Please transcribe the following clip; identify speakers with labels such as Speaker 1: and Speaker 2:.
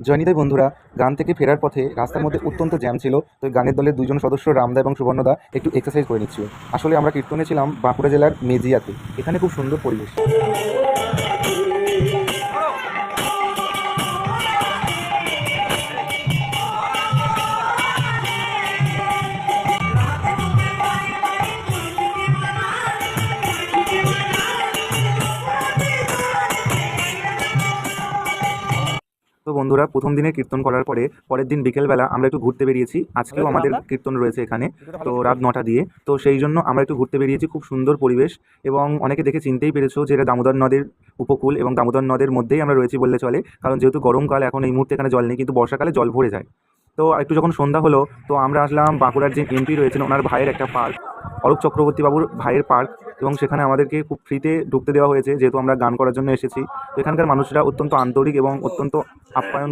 Speaker 1: জয়নিতাই বন্ধুরা, গান থেকে ফেরার পথে রাস্তার মধ্যে অত্যন্ত জ্যাম ছিল। তো গানের দলের দুজন সদস্য রামদা এবং সুবর্ণদা একটু এক্সারসাইজ করে নিচ্ছিল। আসলে আমরা কীর্তনে ছিলাম বাঁকুড়া জেলার মেজিয়াতে। এখানে খুব সুন্দর পরিবেশ। তো বন্ধুরা, প্রথম দিনে কীর্তন করার পরে পরের দিন বিকেলবেলা আমরা একটু ঘুরতে বেরিয়েছি। আজকেও আমাদের কীর্তন রয়েছে এখানে, তো রাত 9টা দিয়ে। তো সেই জন্য আমরা একটু ঘুরতে বেরিয়েছি। খুব সুন্দর পরিবেশ, এবং অনেকে দেখে চিনতেই পেরেছো যে এটা দামোদর নদের উপকূল, এবং দামোদর নদের মধ্যেই আমরা রয়েছি বললে চলে। কারণ যেহেতু গরমকাল, এখন এই মুহূর্তে এখানে জল নেই, কিন্তু বর্ষাকালে জল ভরে যায়। তো একটু যখন সন্ধ্যা হলো, তো আমরা আসলাম বাঁকুড়ার যে এমপি রয়েছেন, ওনার ভাইয়ের একটা পার্ক, অরূপ চক্রবর্তী বাবুর ভাইয়ের পার্ক। এবং সেখানে আমাদেরকে খুব ফ্রিতে ঢুকতে দেওয়া হয়েছে, যেহেতু আমরা গান করার জন্য এসেছি। তো এখানকার মানুষরা অত্যন্ত আন্তরিক এবং অত্যন্ত আপ্যায়ন